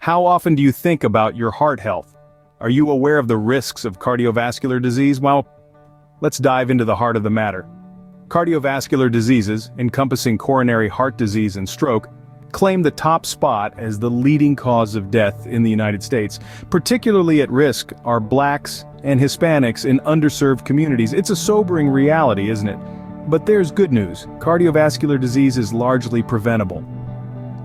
How often do you think about your heart health? Are you aware of the risks of cardiovascular disease? Well, let's dive into the heart of the matter. Cardiovascular diseases, encompassing coronary heart disease and stroke, claim the top spot as the leading cause of death in the United States. Particularly at risk are blacks and Hispanics in underserved communities. It's a sobering reality, isn't it? But there's good news. Cardiovascular disease is largely preventable.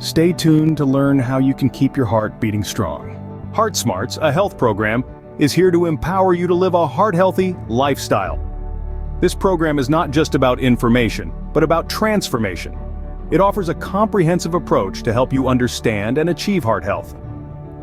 Stay tuned to learn how you can keep your heart beating strong. Heart Smarts, a health program, is here to empower you to live a heart-healthy lifestyle. This program is not just about information, but about transformation. It offers a comprehensive approach to help you understand and achieve heart health.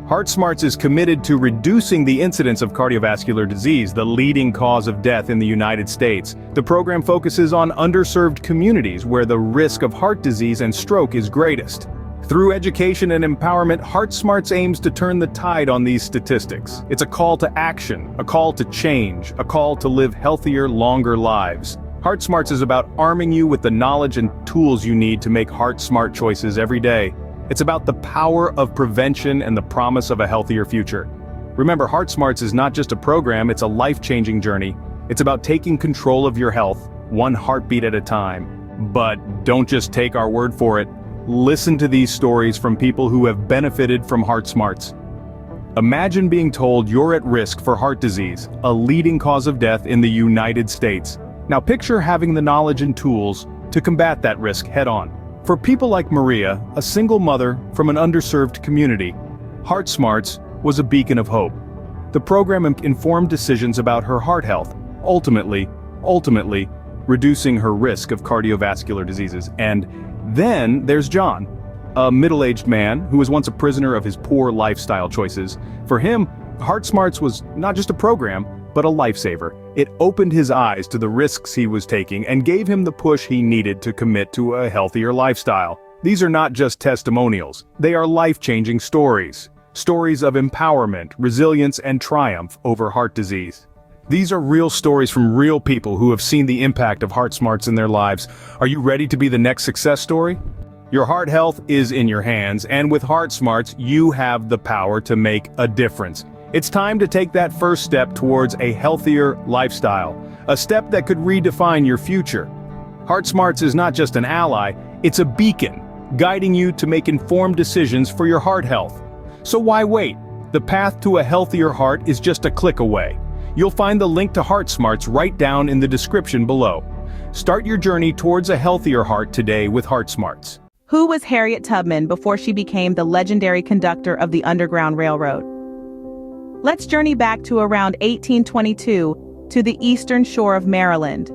Heart Smarts is committed to reducing the incidence of cardiovascular disease, the leading cause of death in the United States. The program focuses on underserved communities where the risk of heart disease and stroke is greatest. Through education and empowerment, Heart Smarts aims to turn the tide on these statistics. It's a call to action, a call to change, a call to live healthier, longer lives. Heart Smarts is about arming you with the knowledge and tools you need to make heart-smart choices every day. It's about the power of prevention and the promise of a healthier future. Remember, Heart Smarts is not just a program, it's a life-changing journey. It's about taking control of your health, one heartbeat at a time. But don't just take our word for it. Listen to these stories from people who have benefited from Heart Smarts. Imagine being told you're at risk for heart disease, a leading cause of death in the United States. Now picture having the knowledge and tools to combat that risk head-on. For people like Maria, a single mother from an underserved community, Heart Smarts was a beacon of hope. The program informed decisions about her heart health, ultimately reducing her risk of cardiovascular diseases. And then there's John, a middle-aged man who was once a prisoner of his poor lifestyle choices. For him, Heart Smarts was not just a program, but a lifesaver. It opened his eyes to the risks he was taking and gave him the push he needed to commit to a healthier lifestyle. These are not just testimonials, they are life-changing stories. Stories of empowerment, resilience, and triumph over heart disease. These are real stories from real people who have seen the impact of Heart Smarts in their lives. Are you ready to be the next success story? Your heart health is in your hands, and with Heart Smarts, you have the power to make a difference. It's time to take that first step towards a healthier lifestyle, a step that could redefine your future. Heart Smarts is not just an ally, it's a beacon, guiding you to make informed decisions for your heart health. So why wait? The path to a healthier heart is just a click away. You'll find the link to Heart Smarts right down in the description below. Start your journey towards a healthier heart today with Heart Smarts. Who was Harriet Tubman before she became the legendary conductor of the Underground Railroad? Let's journey back to around 1822 to the eastern shore of Maryland.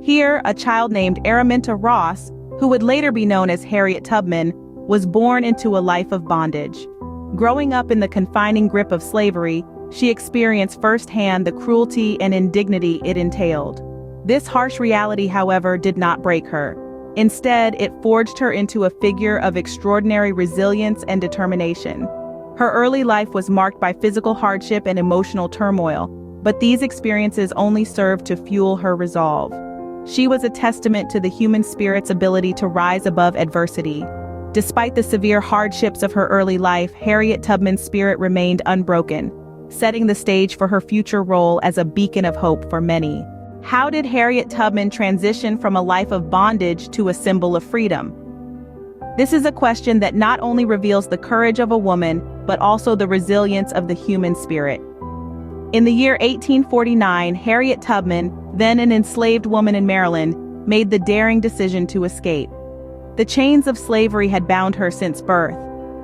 Here, a child named Araminta Ross, who would later be known as Harriet Tubman, was born into a life of bondage. Growing up in the confining grip of slavery, she experienced firsthand the cruelty and indignity it entailed. This harsh reality, however, did not break her. Instead, it forged her into a figure of extraordinary resilience and determination. Her early life was marked by physical hardship and emotional turmoil, but these experiences only served to fuel her resolve. She was a testament to the human spirit's ability to rise above adversity. Despite the severe hardships of her early life, Harriet Tubman's spirit remained unbroken, setting the stage for her future role as a beacon of hope for many. How did Harriet Tubman transition from a life of bondage to a symbol of freedom? This is a question that not only reveals the courage of a woman, but also the resilience of the human spirit. In the year 1849, Harriet Tubman, then an enslaved woman in Maryland, made the daring decision to escape. The chains of slavery had bound her since birth,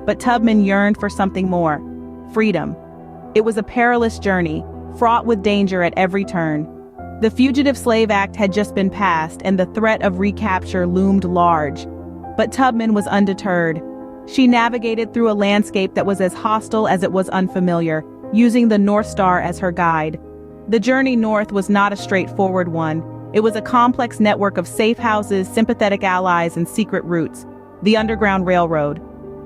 but Tubman yearned for something more: freedom. It was a perilous journey, fraught with danger at every turn. The Fugitive Slave Act had just been passed, and the threat of recapture loomed large. But Tubman was undeterred. She navigated through a landscape that was as hostile as it was unfamiliar, using the North Star as her guide. The journey north was not a straightforward one. It was a complex network of safe houses, sympathetic allies, and secret routes. The Underground Railroad.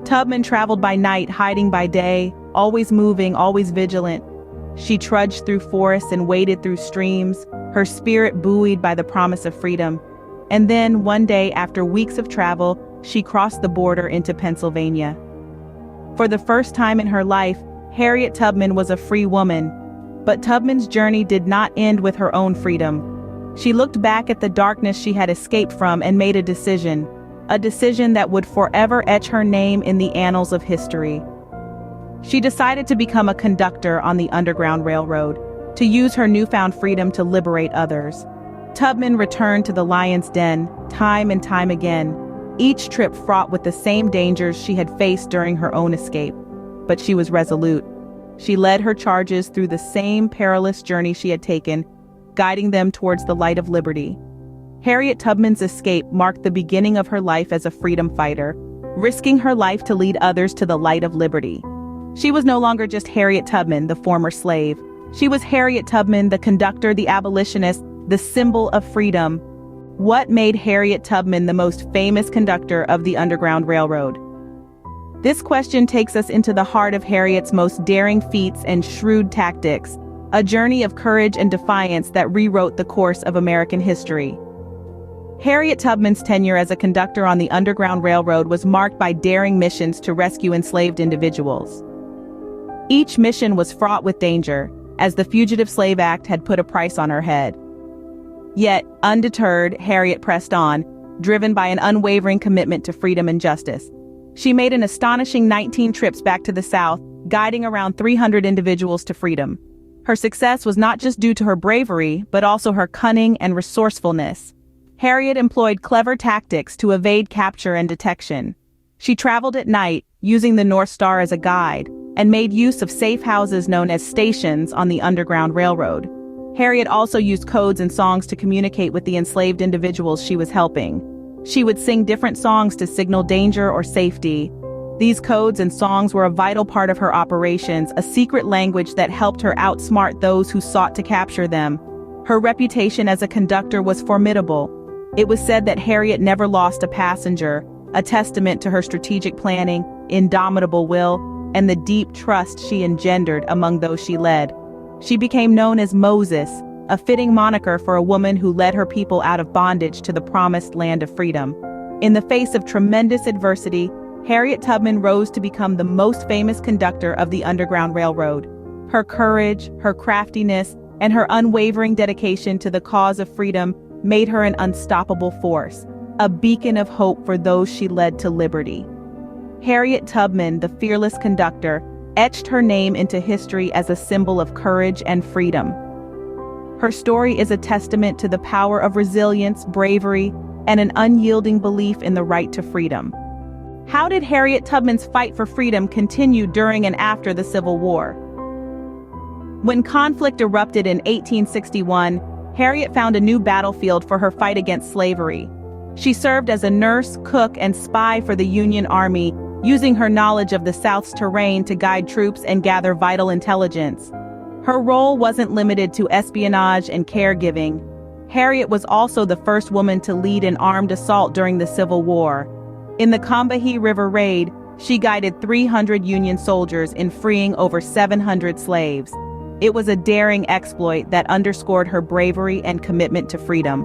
Tubman traveled by night, hiding by day, always moving, always vigilant. She trudged through forests and waded through streams, her spirit buoyed by the promise of freedom. And then, one day, after weeks of travel, she crossed the border into Pennsylvania. For the first time in her life, Harriet Tubman was a free woman. But Tubman's journey did not end with her own freedom. She looked back at the darkness she had escaped from and made a decision that would forever etch her name in the annals of history. She decided to become a conductor on the Underground Railroad, to use her newfound freedom to liberate others. Tubman returned to the lion's den, time and time again, each trip fraught with the same dangers she had faced during her own escape. But she was resolute. She led her charges through the same perilous journey she had taken, guiding them towards the light of liberty. Harriet Tubman's escape marked the beginning of her life as a freedom fighter, risking her life to lead others to the light of liberty. She was no longer just Harriet Tubman, the former slave. She was Harriet Tubman, the conductor, the abolitionist, the symbol of freedom. What made Harriet Tubman the most famous conductor of the Underground Railroad? This question takes us into the heart of Harriet's most daring feats and shrewd tactics, a journey of courage and defiance that rewrote the course of American history. Harriet Tubman's tenure as a conductor on the Underground Railroad was marked by daring missions to rescue enslaved individuals. Each mission was fraught with danger, as the Fugitive Slave Act had put a price on her head. Yet, undeterred, Harriet pressed on, driven by an unwavering commitment to freedom and justice. She made an astonishing 19 trips back to the South, guiding around 300 individuals to freedom. Her success was not just due to her bravery, but also her cunning and resourcefulness. Harriet employed clever tactics to evade capture and detection. She traveled at night, using the North Star as a guide, and made use of safe houses known as stations on the Underground Railroad. Harriet also used codes and songs to communicate with the enslaved individuals she was helping. She would sing different songs to signal danger or safety. These codes and songs were a vital part of her operations, a secret language that helped her outsmart those who sought to capture them. Her reputation as a conductor was formidable. It was said that Harriet never lost a passenger, a testament to her strategic planning, indomitable will, and the deep trust she engendered among those she led. She became known as Moses, a fitting moniker for a woman who led her people out of bondage to the promised land of freedom. In the face of tremendous adversity, Harriet Tubman rose to become the most famous conductor of the Underground Railroad. Her courage, her craftiness, and her unwavering dedication to the cause of freedom made her an unstoppable force, a beacon of hope for those she led to liberty. Harriet Tubman, the fearless conductor, etched her name into history as a symbol of courage and freedom. Her story is a testament to the power of resilience, bravery, and an unyielding belief in the right to freedom. How did Harriet Tubman's fight for freedom continue during and after the Civil War? When conflict erupted in 1861, Harriet found a new battlefield for her fight against slavery. She served as a nurse, cook, and spy for the Union Army, using her knowledge of the South's terrain to guide troops and gather vital intelligence. Her role wasn't limited to espionage and caregiving. Harriet was also the first woman to lead an armed assault during the Civil War. In the Combahee River Raid, she guided 300 Union soldiers in freeing over 700 slaves. It was a daring exploit that underscored her bravery and commitment to freedom.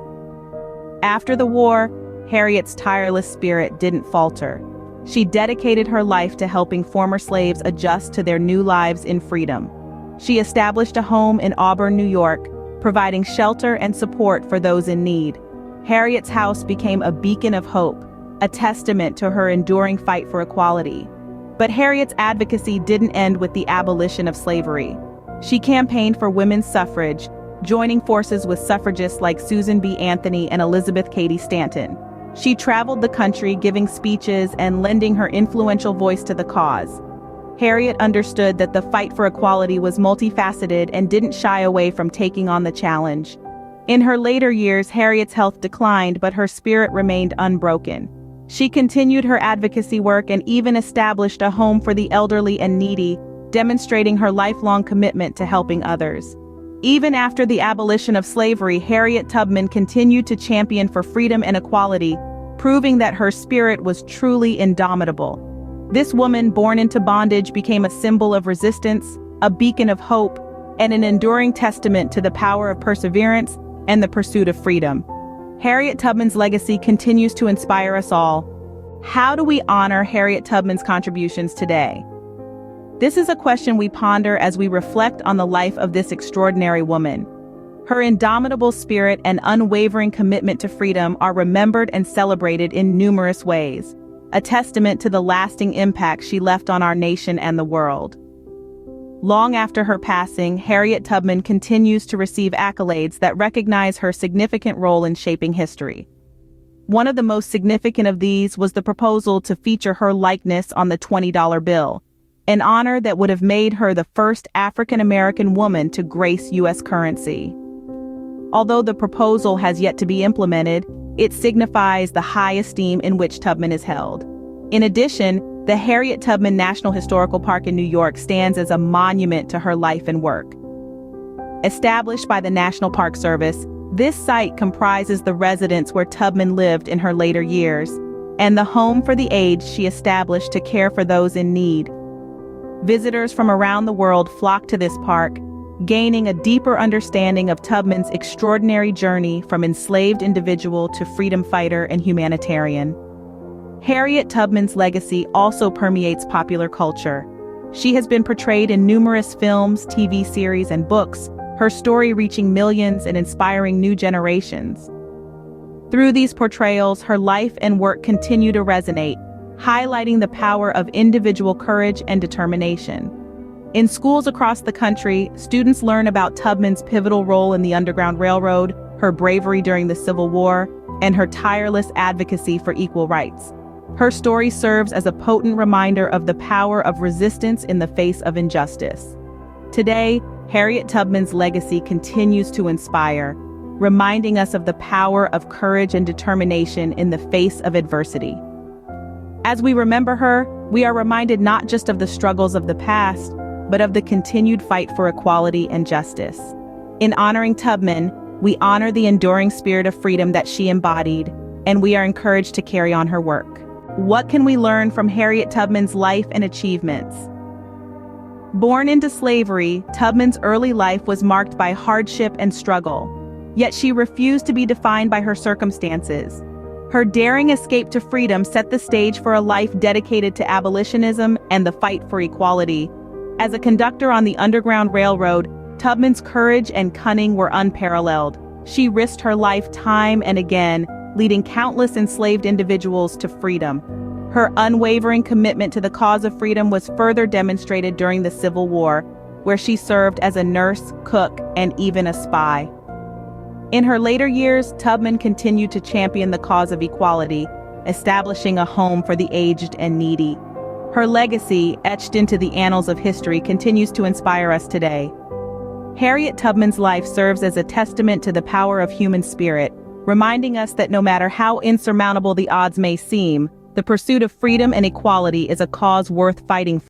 After the war, Harriet's tireless spirit didn't falter. She dedicated her life to helping former slaves adjust to their new lives in freedom. She established a home in Auburn, New York, providing shelter and support for those in need. Harriet's house became a beacon of hope, a testament to her enduring fight for equality. But Harriet's advocacy didn't end with the abolition of slavery. She campaigned for women's suffrage, joining forces with suffragists like Susan B. Anthony and Elizabeth Cady Stanton. She traveled the country giving speeches and lending her influential voice to the cause. Harriet understood that the fight for equality was multifaceted and didn't shy away from taking on the challenge. In her later years, Harriet's health declined, but her spirit remained unbroken. She continued her advocacy work and even established a home for the elderly and needy, demonstrating her lifelong commitment to helping others. Even after the abolition of slavery, Harriet Tubman continued to champion for freedom and equality, proving that her spirit was truly indomitable. This woman, born into bondage, became a symbol of resistance, a beacon of hope, and an enduring testament to the power of perseverance and the pursuit of freedom. Harriet Tubman's legacy continues to inspire us all. How do we honor Harriet Tubman's contributions today? This is a question we ponder as we reflect on the life of this extraordinary woman. Her indomitable spirit and unwavering commitment to freedom are remembered and celebrated in numerous ways, a testament to the lasting impact she left on our nation and the world. Long after her passing, Harriet Tubman continues to receive accolades that recognize her significant role in shaping history. One of the most significant of these was the proposal to feature her likeness on the $20 bill, an honor that would have made her the first African-American woman to grace U.S. currency. Although the proposal has yet to be implemented, it signifies the high esteem in which Tubman is held. In addition, the Harriet Tubman National Historical Park in New York stands as a monument to her life and work. Established by the National Park Service, this site comprises the residence where Tubman lived in her later years, and the home for the aged she established to care for those in need. Visitors from around the world flock to this park, gaining a deeper understanding of Tubman's extraordinary journey from enslaved individual to freedom fighter and humanitarian. Harriet Tubman's legacy also permeates popular culture. She has been portrayed in numerous films, TV series, and books, her story reaching millions and inspiring new generations. Through these portrayals, her life and work continue to resonate, highlighting the power of individual courage and determination. In schools across the country, students learn about Tubman's pivotal role in the Underground Railroad, her bravery during the Civil War, and her tireless advocacy for equal rights. Her story serves as a potent reminder of the power of resistance in the face of injustice. Today, Harriet Tubman's legacy continues to inspire, reminding us of the power of courage and determination in the face of adversity. As we remember her, we are reminded not just of the struggles of the past, but of the continued fight for equality and justice. In honoring Tubman, we honor the enduring spirit of freedom that she embodied, and we are encouraged to carry on her work. What can we learn from Harriet Tubman's life and achievements? Born into slavery, Tubman's early life was marked by hardship and struggle, yet she refused to be defined by her circumstances. Her daring escape to freedom set the stage for a life dedicated to abolitionism and the fight for equality. As a conductor on the Underground Railroad, Tubman's courage and cunning were unparalleled. She risked her life time and again, leading countless enslaved individuals to freedom. Her unwavering commitment to the cause of freedom was further demonstrated during the Civil War, where she served as a nurse, cook, and even a spy. In her later years, Tubman continued to champion the cause of equality, establishing a home for the aged and needy. Her legacy, etched into the annals of history, continues to inspire us today. Harriet Tubman's life serves as a testament to the power of human spirit, reminding us that no matter how insurmountable the odds may seem, the pursuit of freedom and equality is a cause worth fighting for.